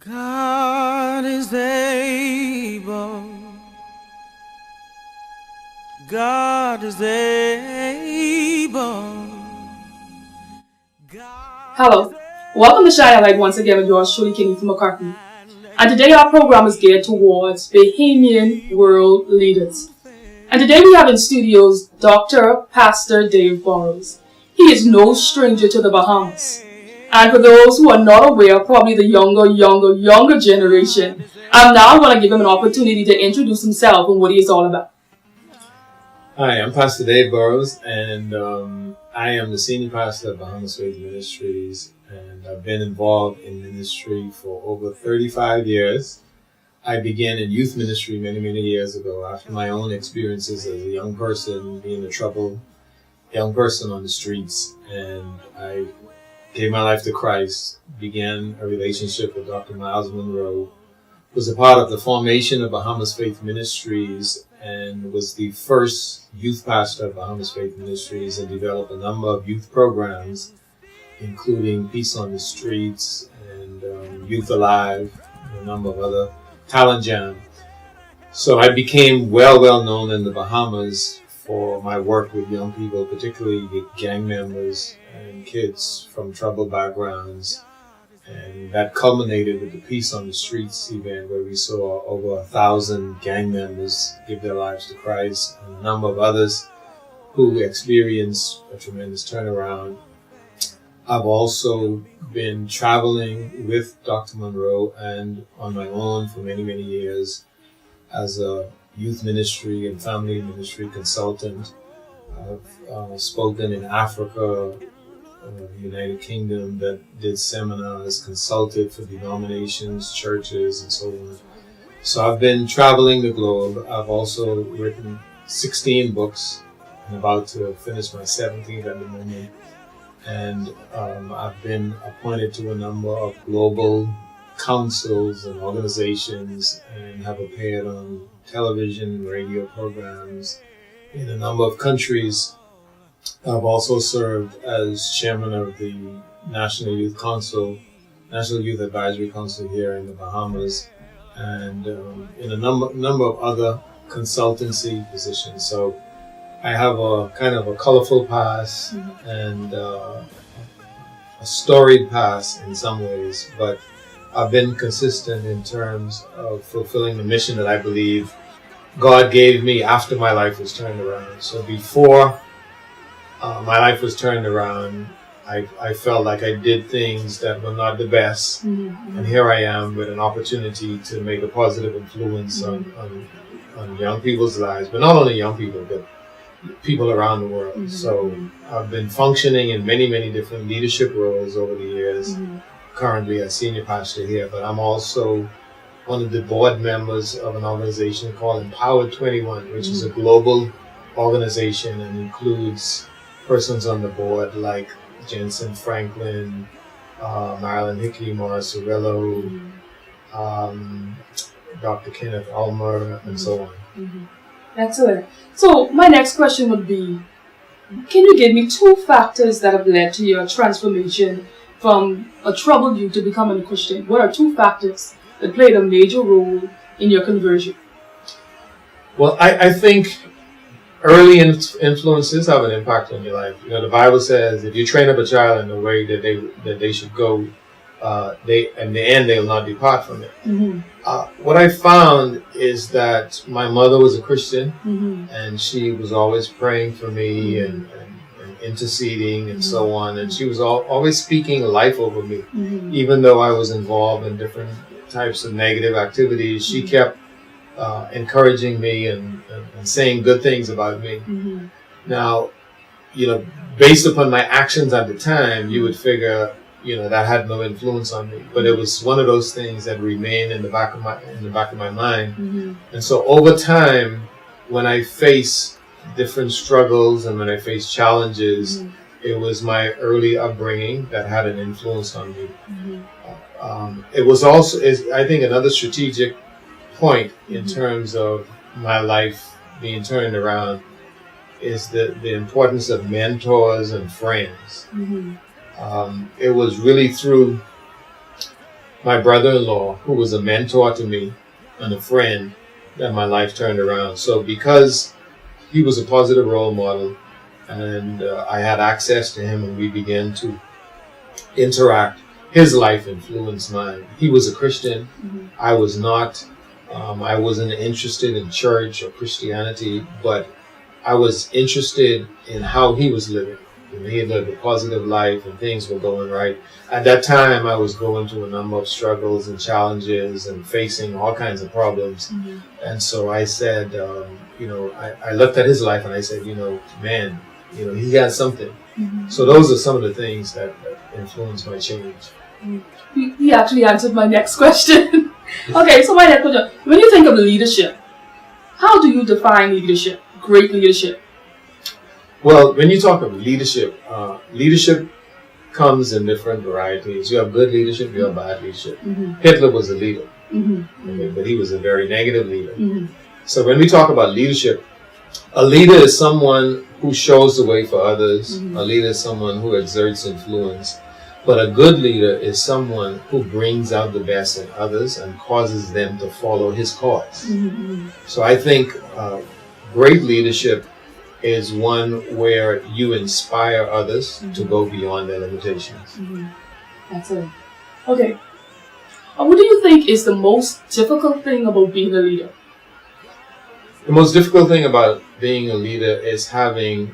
God is able. God is able. Hello, welcome to Shine a Light once again with yours truly, King Ethan McCartney. And today our program is geared towards Bahamian world leaders. And today we have in studios Dr. Pastor Dave Burrows. He is no stranger to the Bahamas. And for those who are not aware, probably the younger generation, I'm now going to give him an opportunity to introduce himself and what he is all about. Hi, I'm Pastor Dave Burrows, and I am the senior pastor of Bahamas Faith Ministries, and I've been involved in ministry for over 35 years. I began in youth ministry many years ago after my own experiences as a young person, being a troubled young person on the streets, and I gave my life to Christ, began a relationship with Dr. Miles Monroe, was a part of the formation of Bahamas Faith Ministries, and was the first youth pastor of Bahamas Faith Ministries, and developed a number of youth programs, including Peace on the Streets and Youth Alive, and a number of other talent jam. So I became well known in the Bahamas for my work with young people, particularly gang members and kids from troubled backgrounds. And that culminated with the Peace on the Streets event, where we saw over 1,000 gang members give their lives to Christ, and a number of others who experienced a tremendous turnaround. I've also been traveling with Dr. Monroe and on my own for many years as a youth ministry and family ministry consultant. I've spoken in Africa, United Kingdom, that did seminars, consulted for denominations, churches, and so on. So I've been traveling the globe. I've also written 16 books. I'm about to finish my 17th at the moment. And I've been appointed to a number of global councils and organizations, and have appeared on television, radio programs in a number of countries. I've also served as chairman of the National Youth Advisory Council here in the Bahamas, and in a number of other consultancy positions. So I have a kind of a colorful past and a storied past in some ways, but I've been consistent in terms of fulfilling the mission that I believe God gave me after my life was turned around. So before my life was turned around, I felt like I did things that were not the best. And here I am with an opportunity to make a positive influence on young people's lives, but not only young people, but people around the world. So I've been functioning in many different leadership roles over the years. Currently a senior pastor here, but I'm also one of the board members of an organization called Empowered 21, which is a global organization and includes persons on the board like Jensen Franklin, Marilyn Hickey Morris-Arillo, Dr. Kenneth Ulmer, and so on. Excellent. So my next question would be, can you give me 2 factors that have led to your transformation from a troubled youth to becoming a Christian? What are 2 factors that played a major role in your conversion? Well, I think early influences have an impact on your life. You know, the Bible says if you train up a child in the way that they should go, in the end they'll not depart from it. What I found is that my mother was a Christian, and she was always praying for me and interceding and so on, and she was always speaking life over me. Even though I was involved in different types of negative activities, she kept encouraging me and saying good things about me. Now, you know, based upon my actions at the time, you would figure, you know, that had no influence on me, but it was one of those things that remained in the back of my mind. And so over time, when I face different struggles and when I face challenges, it was my early upbringing that had an influence on me. It was also, I think, another strategic point in terms of my life being turned around is the importance of mentors and friends. It was really through my brother-in-law, who was a mentor to me and a friend, that my life turned around. So because he was a positive role model, and I had access to him, and we began to interact, his life influenced mine. He was a Christian. Mm-hmm. I was not. I wasn't interested in church or Christianity, but I was interested in how he was living. He had lived a positive life and things were going right. At that time, I was going through a number of struggles and challenges and facing all kinds of problems. Mm-hmm. And so I said, I looked at his life and I said, man, he got something. Mm-hmm. So those are some of the things that influenced my change. He actually answered my next question. Okay, so my next question. When you think of leadership, how do you define leadership? Great leadership. Well, when you talk of leadership, leadership comes in different varieties. You have good leadership, you have bad leadership. Mm-hmm. Hitler was a leader, Mm-hmm. okay, but he was a very negative leader. Mm-hmm. So when we talk about leadership, a leader is someone who shows the way for others. Mm-hmm. A leader is someone who exerts influence. But a good leader is someone who brings out the best in others and causes them to follow his cause. Mm-hmm. So I think great leadership is one where you inspire others to go beyond their limitations. Mm-hmm. Excellent. Okay. What do you think is the most difficult thing about being a leader? The most difficult thing about being a leader is having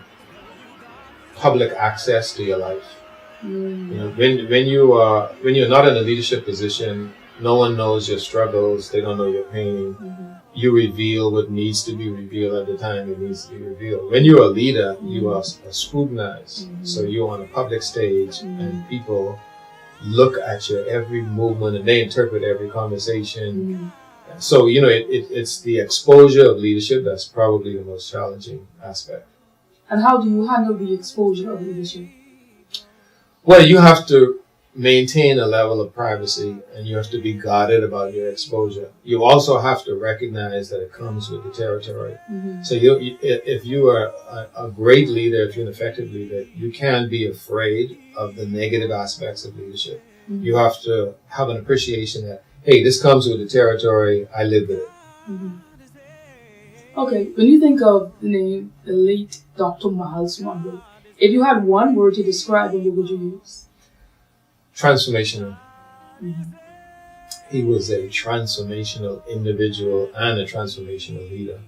public access to your life. Mm. When you're not in a leadership position, no one knows your struggles. They don't know your pain. Mm-hmm. You reveal what needs to be revealed at the time it needs to be revealed. When you're a leader, you are scrutinized. Mm-hmm. So you're on a public stage, Mm-hmm. and people look at your every movement and they interpret every conversation. Mm-hmm. So it's the exposure of leadership that's probably the most challenging aspect. And how do you handle the exposure of leadership? Well, you have to maintain a level of privacy, and you have to be guarded about your exposure. You also have to recognize that it comes with the territory. Mm-hmm. So if you are a great leader, if you're an effective leader, you can't be afraid of the negative aspects of leadership. Mm-hmm. You have to have an appreciation that, hey, this comes with the territory, I live with it. Mm-hmm. Okay, when you think of the name, the late Dr. Miles Monroe, if you had one word to describe him, what would you use? Transformational. Mm-hmm. He was a transformational individual and a transformational leader.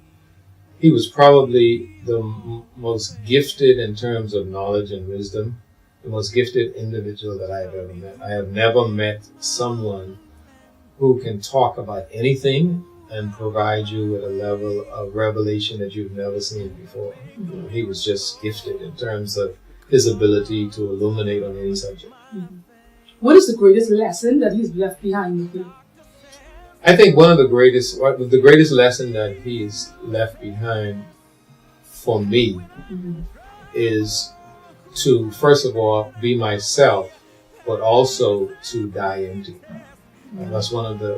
He was probably the most gifted in terms of knowledge and wisdom, the most gifted individual that I have ever met. I have never met someone who can talk about anything and provide you with a level of revelation that you've never seen before. Mm-hmm. He was just gifted in terms of his ability to illuminate on any subject. Mm-hmm. What is the greatest lesson that he's left behind with you? I think the greatest lesson that he's left behind for me Mm-hmm. is to, first of all, be myself, but also to die empty. And that's one of the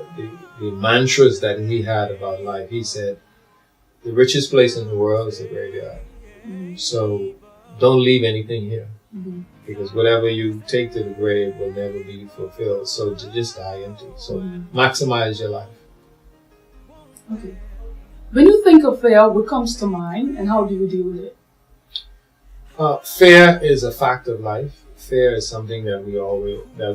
mantras that he had about life. He said, the richest place in the world is the graveyard. Mm-hmm. So don't leave anything here, Mm-hmm. because whatever you take to the grave will never be fulfilled. So to just die empty. So Mm-hmm. maximize your life. Okay. When you think of fear, what comes to mind and how do you deal with it? Fear is a fact of life. Fear is something that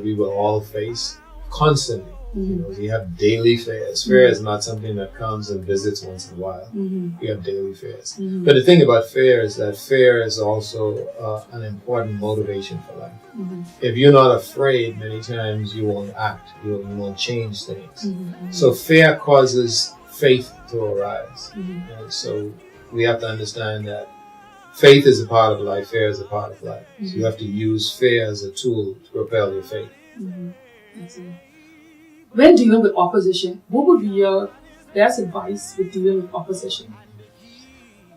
we will all face constantly. Mm-hmm. We have daily fears. Fear is not something that comes and visits once in a while. Mm-hmm. We have daily fears. Mm-hmm. But the thing about fear is that fear is also an important motivation for life. Mm-hmm. If you're not afraid, many times you won't act. You won't change things. Mm-hmm. So fear causes faith to arise. Mm-hmm. And so we have to understand that faith is a part of life. Fear is a part of life. So you have to use fear as a tool to propel your faith. Mm-hmm. Excellent. When dealing with opposition, what would be your best advice with dealing with opposition?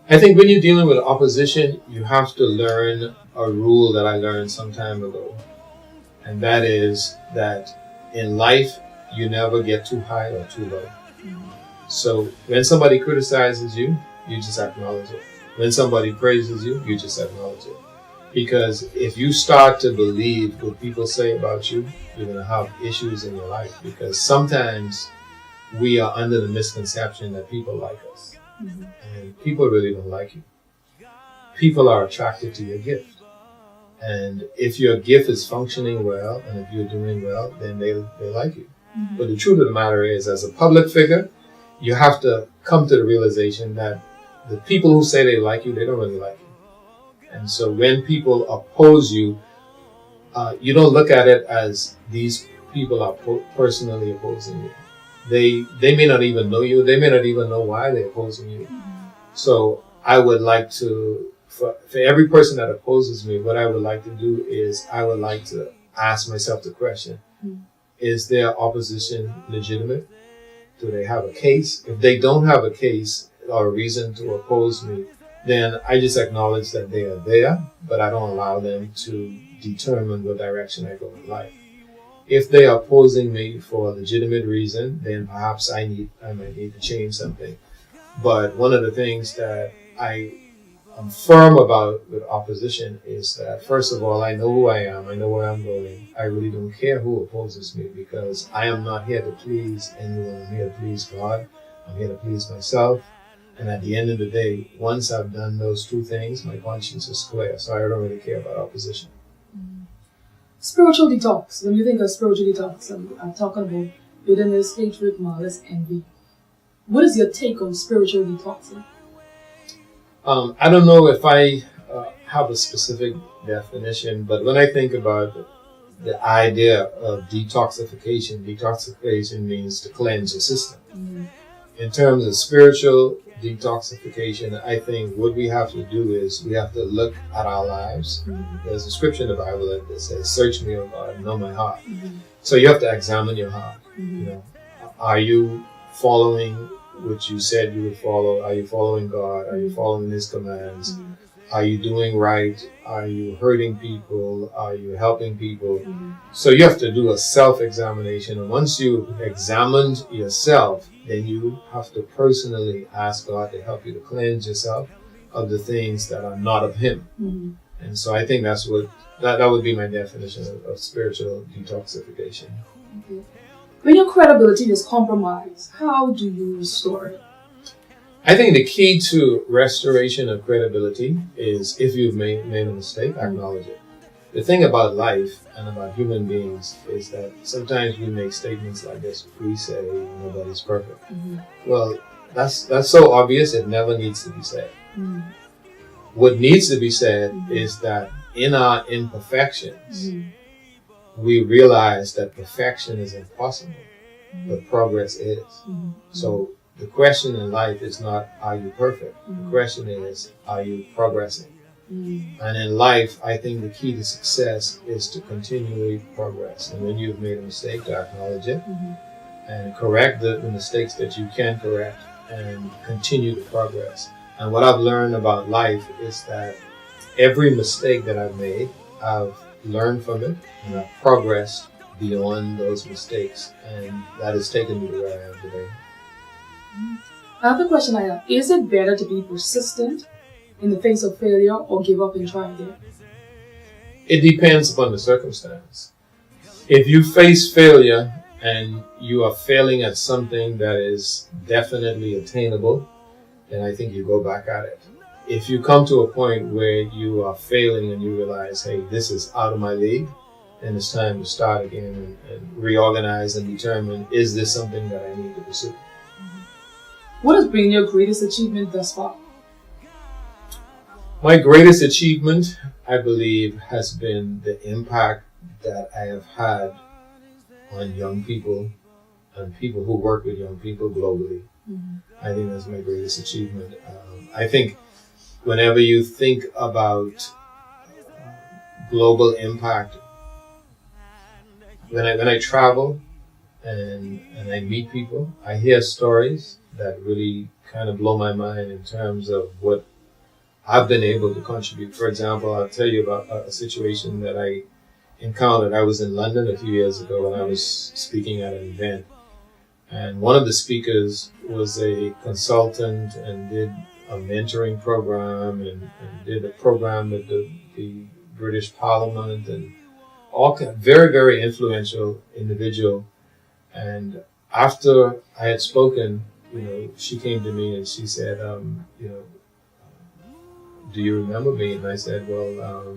I think when you're dealing with opposition, you have to learn a rule that I learned some time ago. And that is that in life, you never get too high or too low. Mm-hmm. So when somebody criticizes you, you just acknowledge it. When somebody praises you, you just acknowledge it. Because if you start to believe what people say about you, you're going to have issues in your life. Because sometimes we are under the misconception that people like us. Mm-hmm. And people really don't like you. People are attracted to your gift. And if your gift is functioning well, and if you're doing well, then they like you. Mm-hmm. But the truth of the matter is, as a public figure, you have to come to the realization that the people who say they like you, they don't really like you. And so when people oppose you, you don't look at it as these people are personally opposing you. They may not even know you. They may not even know why they're opposing you. Mm-hmm. So I would like to, for every person that opposes me, what I would like to do is I would like to ask myself the question, is their opposition legitimate? Do they have a case? If they don't have a case or a reason to oppose me, then I just acknowledge that they are there, but I don't allow them to determine what direction I go in life. If they are opposing me for a legitimate reason, then perhaps I might need to change something. But one of the things that I'm firm about with opposition is that, first of all, I know who I am. I know where I'm going. I really don't care who opposes me, because I am not here to please anyone. I'm here to please God. I'm here to please myself. And at the end of the day, once I've done those two things, my conscience is clear. So I don't really care about opposition. Spiritual detox. When you think of spiritual detox, I'm talking about bitterness, hatred, malice, envy. What is your take on spiritual detoxing? I don't know if I have a specific definition, but when I think about the idea of detoxification means to cleanse your system. Mm-hmm. In terms of spiritual detoxification, I think what we have to do is we have to look at our lives. Mm-hmm. There's a scripture in the Bible that says, "Search me, O God, and know my heart." Mm-hmm. So you have to examine your heart. Mm-hmm. You know, are you following what you said you would follow? Are you following God? Are you following His commands? Mm-hmm. Are you doing right? Are you hurting people? Are you helping people? Mm-hmm. So you have to do a self-examination. And once you've examined yourself, then you have to personally ask God to help you to cleanse yourself of the things that are not of Him. Mm-hmm. And so I think that's what that would be my definition of spiritual detoxification. Okay. When your credibility is compromised, how do you restore it? I think the key to restoration of credibility is, if you've made a mistake, acknowledge it. The thing about life and about human beings is that sometimes we make statements like this. We say nobody's perfect. Mm-hmm. Well, that's so obvious it never needs to be said. Mm-hmm. What needs to be said is that in our imperfections, we realize that perfection is impossible, but progress is. Mm-hmm. So the question in life is not, are you perfect? Mm-hmm. The question is, are you progressing? Mm-hmm. And in life, I think the key to success is to continually progress. And when you've made a mistake, to acknowledge it and correct the mistakes that you can correct and continue to progress. And what I've learned about life is that every mistake that I've made, I've learned from it and I've progressed beyond those mistakes. And that has taken me to where I am today. Another question I have, is it better to be persistent in the face of failure or give up and try again? It depends upon the circumstance. If you face failure and you are failing at something that is definitely attainable, then I think you go back at it. If you come to a point where you are failing and you realize, hey, this is out of my league, then it's time to start again and reorganize and determine, is this something that I need to pursue? What has been your greatest achievement thus far? My greatest achievement, I believe, has been the impact that I have had on young people and people who work with young people globally. Mm-hmm. I think that's my greatest achievement. I think whenever you think about global impact, when I travel and I meet people, I hear stories that really kind of blow my mind in terms of what I've been able to contribute. For example, I'll tell you about a situation that I encountered. I was in London a few years ago and I was speaking at an event. And one of the speakers was a consultant and did a mentoring program and did a program with the British Parliament and all very, very influential individual. And after I had spoken, she came to me and she said, do you remember me? And I said, well,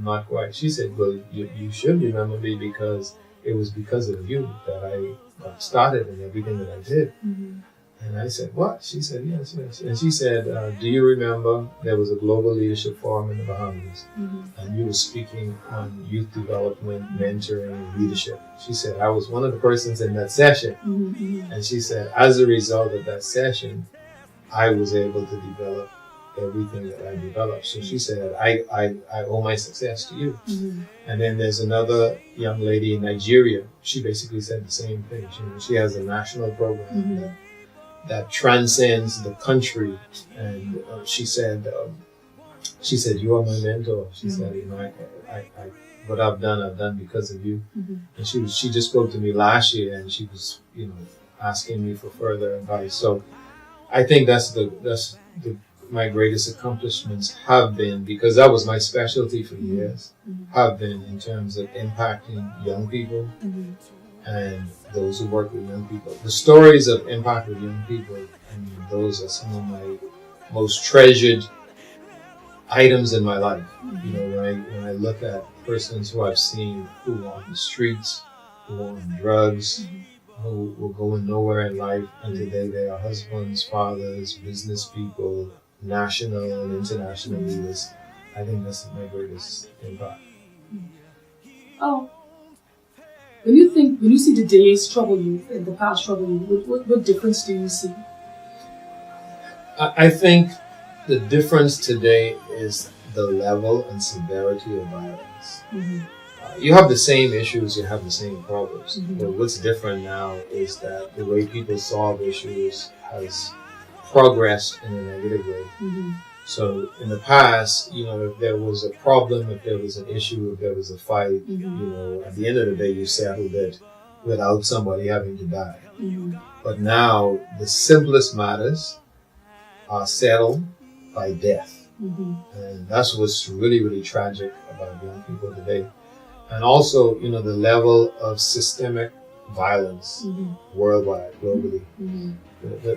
not quite. She said, well, you should remember me because it was because of you that I got started in everything that I did. Mm-hmm. And I said, what? She said, yes. And she said, do you remember there was a global leadership forum in the Bahamas? Mm-hmm. And you were speaking on youth development, mentoring, leadership. She said, I was one of the persons in that session. Mm-hmm. And she said, as a result of that session, I was able to develop everything that I developed. So she said, I owe my success to you. Mm-hmm. And then there's another young lady in Nigeria. She basically said the same thing. She has a national program that transcends the country. And she said, you are my mentor. She said, I what I've done because of you. Mm-hmm. And she just spoke to me last year, and she was, asking me for further advice. So I think that's my greatest accomplishments have been, because that was my specialty for years, have been in terms of impacting young people and those who work with young people. The stories of impact with young people, those are some of my most treasured items in my life. When I look at persons who I've seen who are on the streets, who are on drugs, who were going nowhere in life, and today they are husbands, fathers, business people, national and international leaders. I think that's my greatest impact. Oh, when you see the days trouble you and the past trouble you, what difference do you see? I think the difference today is the level and severity of violence. Mm-hmm. You have the same issues, you have the same problems. Mm-hmm. But what's different now is that the way people solve issues has progressed in a negative way. Mm-hmm. So in the past, if there was a problem, if there was an issue, if there was a fight, at the end of the day, you settled it without somebody having to die. Mm-hmm. But now, the simplest matters are settled by death. Mm-hmm. And that's what's really, really tragic about young people today. And also, the level of systemic violence worldwide, globally. Mm-hmm.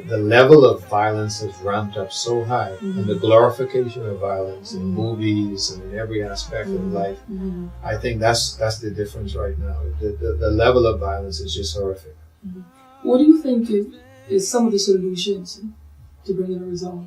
The level of violence has ramped up so high, and the glorification of violence in movies and in every aspect of life. I think that's the difference right now. The level of violence is just horrific. Mm-hmm. What do you think is some of the solutions to bring in a result?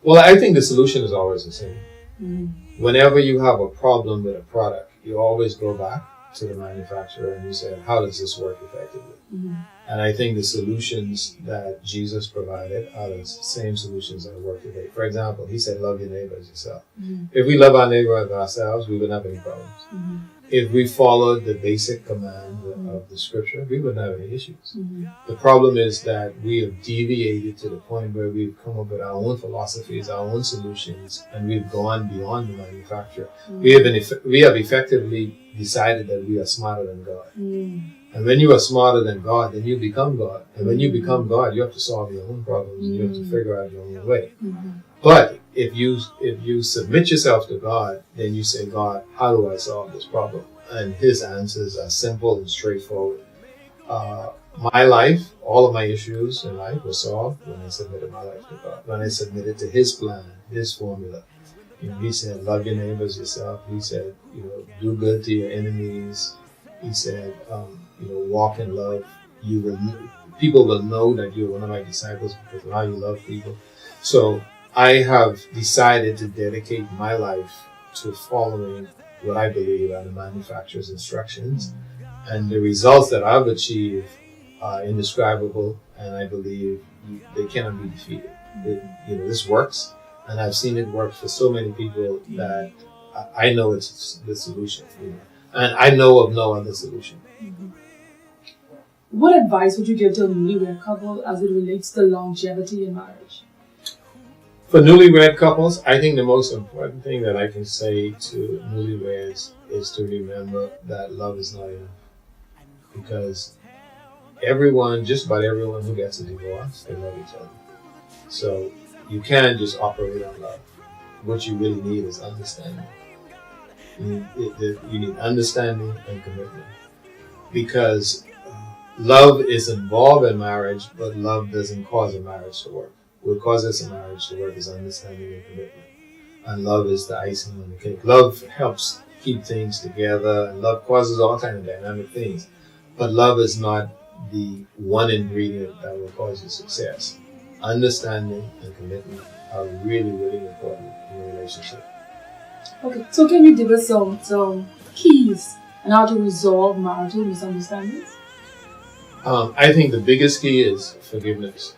Well, I think the solution is always the same. Mm-hmm. Whenever you have a problem with a product, you always go back to the manufacturer and you say, how does this work effectively? Mm-hmm. And I think the solutions that Jesus provided are the same solutions that work today. For example, he said, love your neighbor as yourself. Mm-hmm. If we love our neighbor as ourselves, we wouldn't have any problems. Mm-hmm. If we followed the basic command of the scripture, we wouldn't have any issues. Mm-hmm. The problem is that we have deviated to the point where we've come up with our own philosophies, our own solutions, and we've gone beyond the manufacturer. Mm-hmm. We have effectively decided that we are smarter than God. Mm-hmm. And when you are smarter than God, then you become God. And when you become God, you have to solve your own problems. And you have to figure out your own way. Mm-hmm. But if you submit yourself to God, then you say, God, how do I solve this problem? And his answers are simple and straightforward. My life, all of my issues in life were solved when I submitted my life to God. When I submitted to his plan, his formula. He said, love your neighbors yourself. He said, do good to your enemies. He said, walk in love. People will know that you're one of my disciples because of how you love people. So I have decided to dedicate my life to following what I believe are the manufacturer's instructions. And the results that I've achieved are indescribable, and I believe they cannot be defeated. This works, and I've seen it work for so many people that I know it's the solution. And I know of no other solution. Mm-hmm. What advice would you give to a newlywed couple as it relates to longevity in marriage? For newlywed couples, I think the most important thing that I can say to newlyweds is to remember that love is not enough. Because just about everyone who gets a divorce, they love each other. So you can't just operate on love. What you really need is understanding. You need understanding and commitment. Because love is involved in marriage, but love doesn't cause a marriage to work. What causes a marriage to work is understanding and commitment. And love is the icing on the cake. Love helps keep things together, and love causes all kinds of dynamic things. But love is not the one ingredient that will cause you success. Understanding and commitment are really, really important in a relationship. Okay, so can you give us some keys on how to resolve marital misunderstandings? I think the biggest key is forgiveness.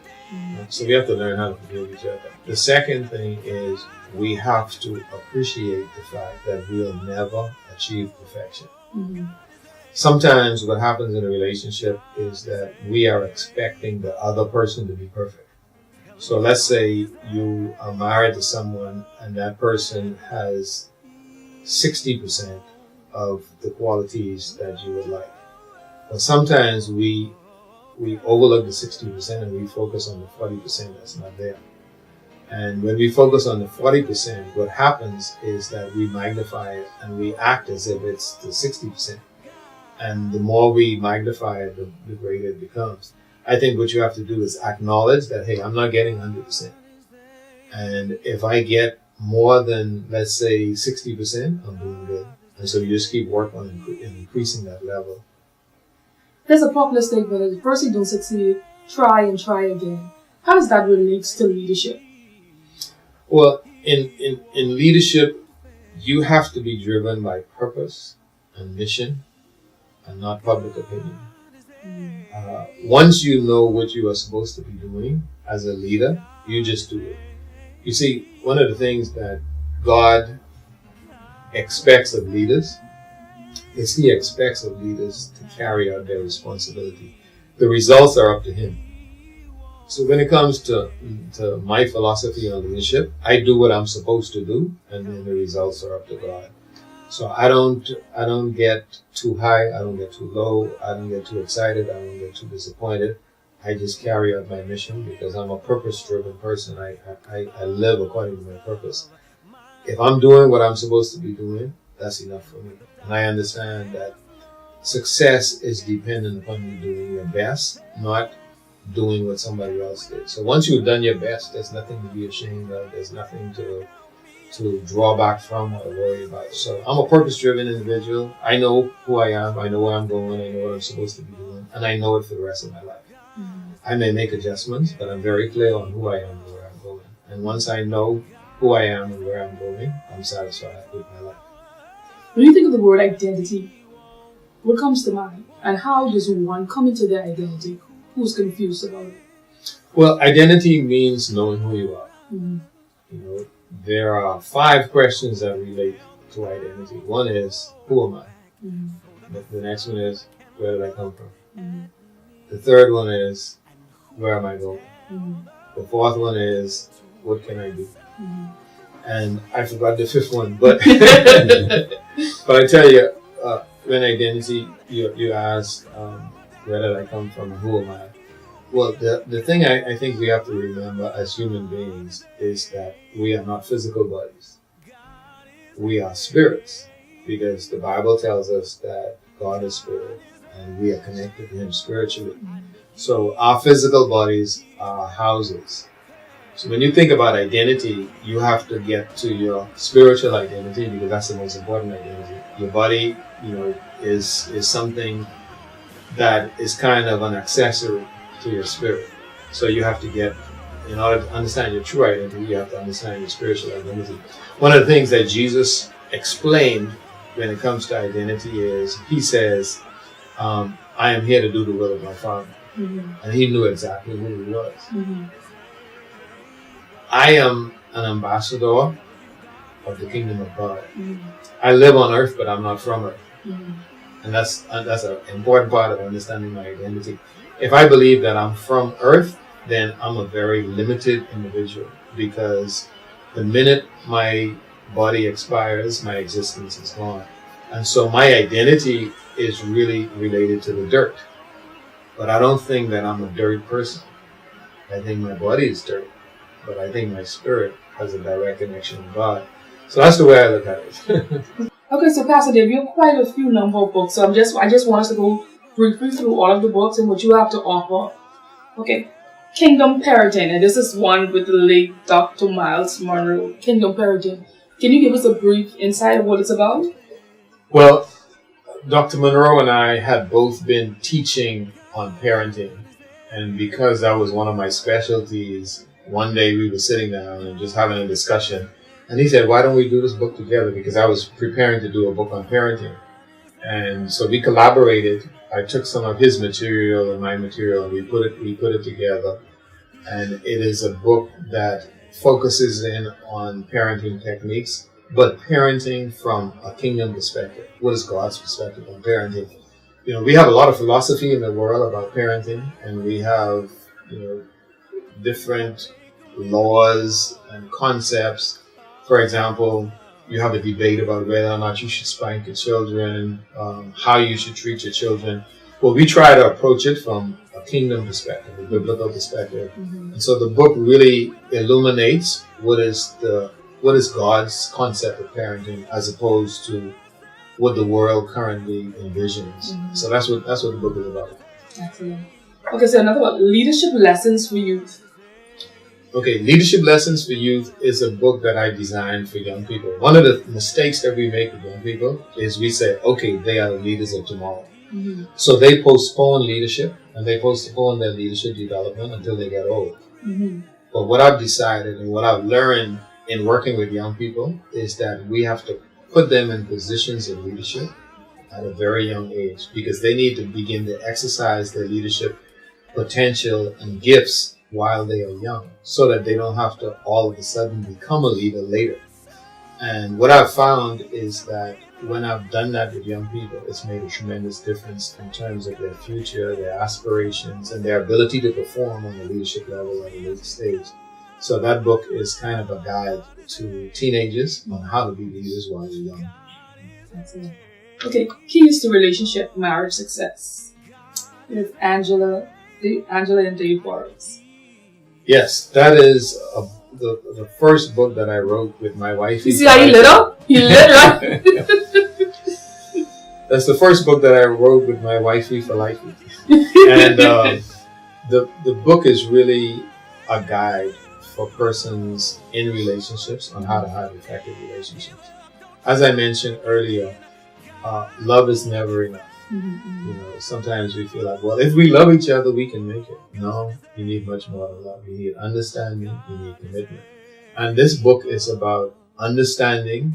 So we have to learn how to forgive each other. The second thing is we have to appreciate the fact that we'll never achieve perfection. Sometimes what happens in a relationship is that we are expecting the other person to be perfect. So let's say you are married to someone and that person has 60% of the qualities that you would like. But sometimes we overlook the 60% and we focus on the 40% that's not there. And when we focus on the 40%, what happens is that we magnify it and we act as if it's the 60%. And the more we magnify it, the greater it becomes. I think what you have to do is acknowledge that, hey, I'm not getting 100%. And if I get more than, let's say, 60%, I'm doing good. And so you just keep working on increasing that level. There's a popular statement that if first you don't succeed, try and try again. How does that relate to leadership? Well, in leadership, you have to be driven by purpose and mission and not public opinion. Once you know what you are supposed to be doing as a leader, you just do it. You see, one of the things that God expects of leaders is He expects of leaders to carry out their responsibility. The results are up to Him. So when it comes to my philosophy on leadership, I do what I'm supposed to do, and then the results are up to God. So I don't get too high, I don't get too low, I don't get too excited, I don't get too disappointed. I just carry out my mission because I'm a purpose-driven person. I live according to my purpose. If I'm doing what I'm supposed to be doing, that's enough for me. And I understand that success is dependent upon you doing your best, not doing what somebody else did. So once you've done your best, there's nothing to be ashamed of. There's nothing to draw back from or worry about. So I'm a purpose-driven individual. I know who I am. I know where I'm going. I know what I'm supposed to be doing. And I know it for the rest of my life. I may make adjustments, but I'm very clear on who I am and where I'm going. And once I know who I am and where I'm going, I'm satisfied with my life. When you think of the word identity, what comes to mind? And how does one come into their identity? Who's confused about it? Well, identity means knowing who you are. You know, there are 5 questions that relate to identity. One is, who am I? The next one is, where did I come from? The third one is, where am I going? The fourth one is, what can I do? And I forgot the 5th one, but but I tell you, when identity, you ask, where did I come from? Who am I? Well, the thing I think we have to remember as human beings is that we are not physical bodies. We are spirits, because the Bible tells us that God is spirit and we are connected to Him spiritually. So our physical bodies are houses. So when you think about identity, you have to get to your spiritual identity, because that's the most important identity. Your body, is something that is kind of an accessory to your spirit. So you have to get, in order to understand your true identity, you have to understand your spiritual identity. One of the things that Jesus explained when it comes to identity is, He says, I am here to do the will of my Father. And He knew exactly who He was. I am an ambassador of the kingdom of God. I live on earth, but I'm not from earth. And that's an important part of understanding my identity. If I believe that I'm from earth, then I'm a very limited individual, because the minute my body expires, my existence is gone. And so my identity is really related to the dirt. But I don't think that I'm a dirt person. I think my body is dirt, but I think my spirit has a direct connection with God. So that's the way I look at it. Okay, so Pastor Dave, you have quite a few number of books. So I just want us to go briefly through all of the books and what you have to offer. Okay. Kingdom Parenting, and this is one with the late Dr. Miles Monroe. Kingdom Parenting. Can you give us a brief insight of what it's about? Well, Dr. Monroe and I had both been teaching on parenting, and because that was one of my specialties, one day we were sitting down and just having a discussion, and he said, "Why don't we do this book together?" Because I was preparing to do a book on parenting, and so we collaborated. I took some of his material and my material, and we put it together, and it is a book that focuses in on parenting techniques, but parenting from a kingdom perspective. What is God's perspective on parenting? You know, we have a lot of philosophy in the world about parenting, and we have, different laws and concepts. For example, you have a debate about whether or not you should spank your children, how you should treat your children. Well, we try to approach it from a kingdom perspective, a biblical perspective. Mm-hmm. And so the book really illuminates what is God's concept of parenting as opposed to what the world currently envisions. Mm-hmm. So that's what the book is about. Excellent. Okay, so another one, Leadership Lessons for Youth. Okay, Leadership Lessons for Youth is a book that I designed for young people. One of the mistakes that we make with young people is we say, okay, they are the leaders of tomorrow. Mm-hmm. So they postpone leadership and they postpone their leadership development until they get old. Mm-hmm. But what I've decided and what I've learned in working with young people is that we have to put them in positions of leadership at a very young age because they need to begin to exercise their leadership potential and gifts while they are young so that they don't have to all of a sudden become a leader later. And what I've found is that when I've done that with young people, it's made a tremendous difference in terms of their future, their aspirations, and their ability to perform on the leadership level at a later stage. So that book is kind of a guide to teenagers on how to be leaders while you're young. Excellent. Okay, keys to relationship, marriage success with Angela and Dave Burrows. Yes, that is the first book that I wrote with my wife. You see how you lit up? You lit up. That's the first book that I wrote with my wifey for life. And the book is really a guide for persons in relationships on how to have effective relationships. As I mentioned earlier, love is never enough. Mm-hmm. Sometimes we feel like, well, if we love each other, we can make it. No, you need much more than love. You need understanding. You need commitment. And this book is about understanding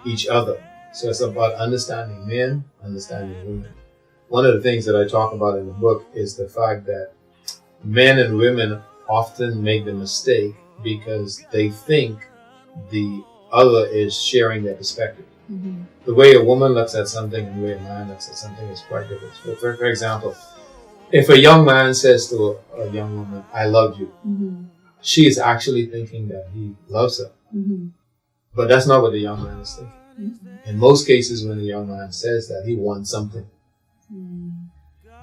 each other. So it's about understanding men, understanding women. One of the things that I talk about in the book is the fact that men and women often make the mistake because they think the other is sharing their perspective. Mm-hmm. The way a woman looks at something and the way a man looks at something is quite different. So for example, if a young man says to a young woman, "I love you," mm-hmm. she is actually thinking that he loves her. Mm-hmm. But that's not what the young man is thinking. Mm-hmm. In most cases, when the young man says that, he wants something. Mm-hmm.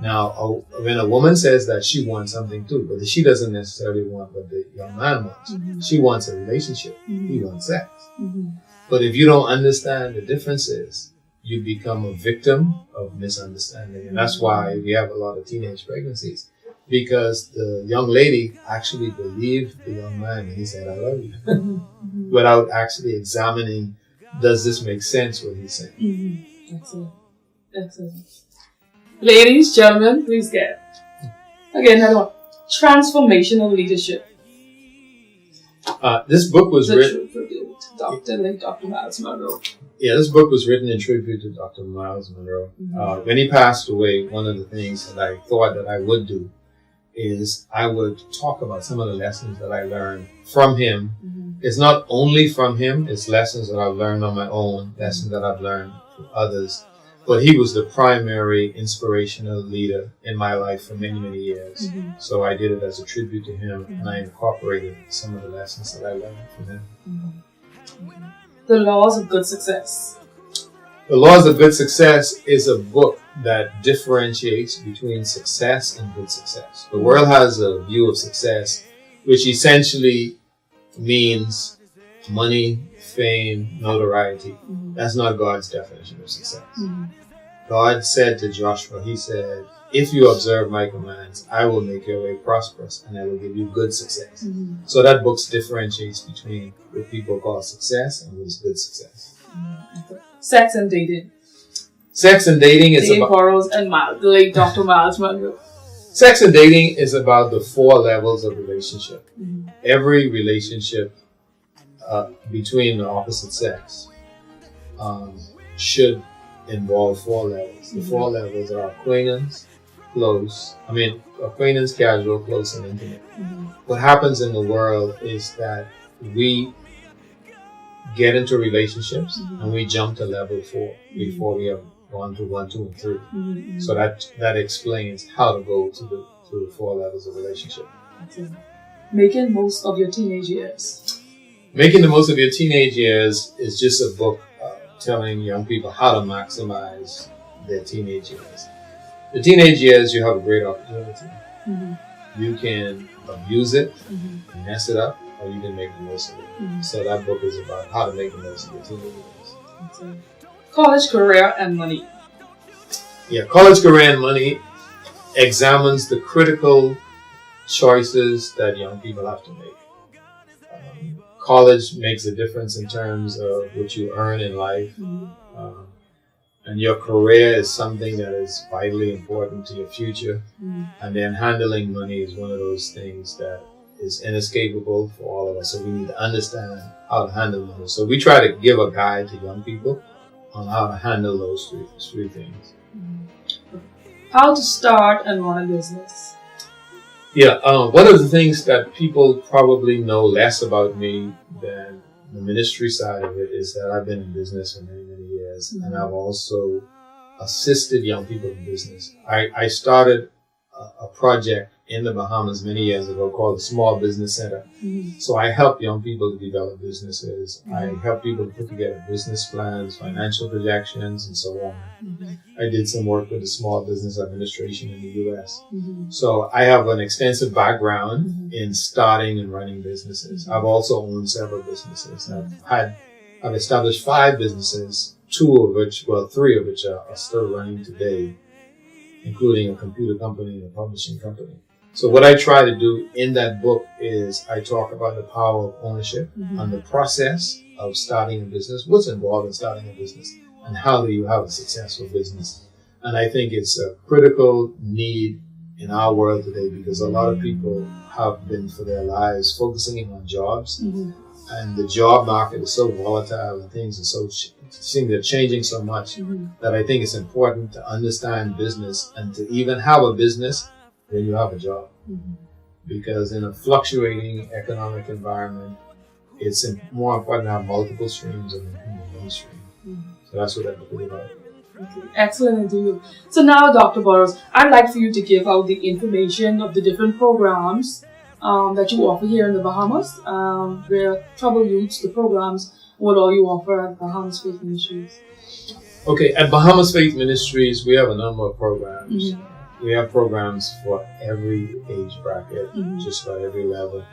Now, when a woman says that, she wants something too, but she doesn't necessarily want what the young man wants. Mm-hmm. She wants a relationship. Mm-hmm. He wants sex. Mm-hmm. But if you don't understand the differences, you become a victim of misunderstanding. And that's why we have a lot of teenage pregnancies. Because the young lady actually believed the young man and he said, "I love you," mm-hmm. without actually examining, does this make sense what he's saying? Mm-hmm. Excellent. Excellent. Ladies, gentlemen, please get. Okay, another one. Transformational leadership. This book was written... Dr. Miles Monroe. Yeah, this book was written in tribute to Dr. Miles Monroe. Mm-hmm. When he passed away, one of the things that I thought that I would do is I would talk about some of the lessons that I learned from him. Mm-hmm. It's not only from him, it's lessons that I've learned on my own, lessons that I've learned from others. But he was the primary inspirational leader in my life for many, many years. Mm-hmm. So I did it as a tribute to him, mm-hmm. and I incorporated some of the lessons that I learned from him. Mm-hmm. Mm-hmm. The Laws of Good Success. The Laws of Good Success is a book that differentiates between success and good success. The world has a view of success, which essentially means money, fame, notoriety. That's not God's definition of success. God said to Joshua, he said, if you observe my commands, I will make your way prosperous and I will give you good success. So that book differentiates between what people call success and what is good success. Sex and dating. Sex and dating is Dave about... Burrows and the late Dr. Miles Monroe. Sex and dating is about the 4 levels of relationship. Every relationship between the opposite sex should involve 4 levels. The 4 levels are acquaintance, acquaintance, casual, close, and intimate. What happens in the world is that we get into relationships and we jump to level 4 before we have gone to 1, 2, and 3. So that explains how to go to the 4 levels of relationship. Making most of your teenage years. Making the most of your teenage years is just a book telling young people how to maximize their teenage years. The teenage years, you have a great opportunity. You can abuse it, mess it up, or you can make the most of it. So that book is about how to make the most of your teenage years. College, career, and money. Yeah, college, career, and money examines the critical choices that young people have to make. College makes a difference in terms of what you earn in life. And your career is something that is vitally important to your future. And then handling money is one of those things that is inescapable for all of us. So we need to understand how to handle money. So we try to give a guide to young people on how to handle those three things. How to start and run a business. Yeah, one of the things that people probably know less about me than the ministry side of it is that I've been in business for many, many years, and I've also assisted young people in business. I started a project in the Bahamas many years ago called the Small Business Center. So I help young people to develop businesses. I help people to put together business plans, financial projections, and so on. I did some work with the Small Business Administration in the U.S. So I have an extensive background in starting and running businesses. I've also owned several businesses. I've established 5 businesses, 3 of which are still running today, including a computer company and a publishing company. So what I try to do in that book is I talk about the power of ownership and the process of starting a business, what's involved in starting a business, and how do you have a successful business. And I think it's a critical need in our world today because a lot of people have been for their lives focusing on jobs, and the job market is so volatile and things are they're changing so much that I think it's important to understand business and to even have a business when you have a job. Because in a fluctuating economic environment, it's more important to have multiple streams than one stream. So that's what that book is about. Okay. Excellent indeed. So now, Dr. Burrows, I'd like for you to give out the information of the different programs that you offer here in the Bahamas, where troubled youths, the programs, what all you offer at Bahamas Faith Ministries. Okay, at Bahamas Faith Ministries, we have a number of programs. We have programs for every age bracket, just about every level.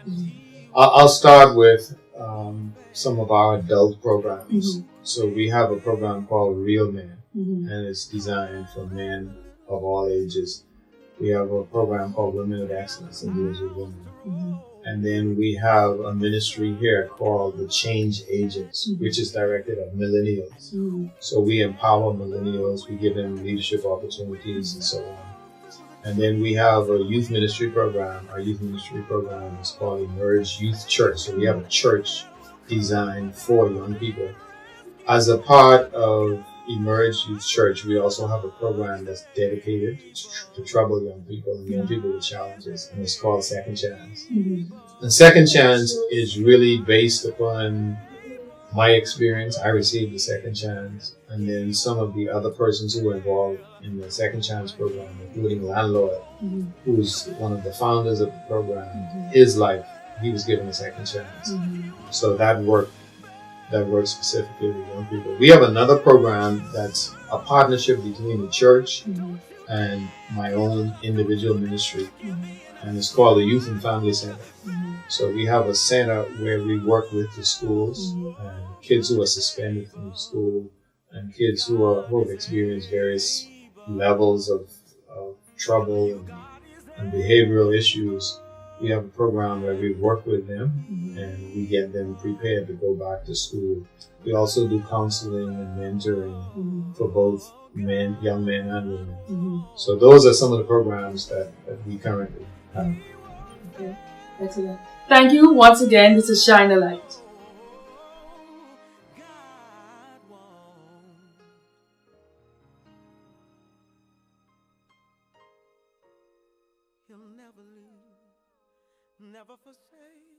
I'll start with some of our adult programs. So we have a program called Real Men, and it's designed for men of all ages. We have a program called Women of Excellence, and deals with women. And then we have a ministry here called the Change Agents, which is directed at millennials. So we empower millennials, we give them leadership opportunities and so on. And then we have a youth ministry program. Our youth ministry program is called Emerge Youth Church. So we have a church designed for young people. As a part of Emerge Youth Church, we also have a program that's dedicated to trouble young people and young people with challenges, and it's called Second Chance. And Second Chance is really based upon my experience. I received the Second Chance, and then some of the other persons who were involved in the Second Chance program, including Landlord, who's one of the founders of the program. His life, he was given a second chance. So that works specifically with young people. We have another program that's a partnership between the church and my own individual ministry, and it's called the Youth and Family Center. So we have a center where we work with the schools and kids who are suspended from school and kids who have experienced various levels of trouble and behavioral issues. We have a program where we work with them and we get them prepared to go back to school. We also do counseling and mentoring for both young men and women. So those are some of the programs that we currently have. Okay, excellent. Thank you once again. This is Shine a Light. He'll never leave, never forsake.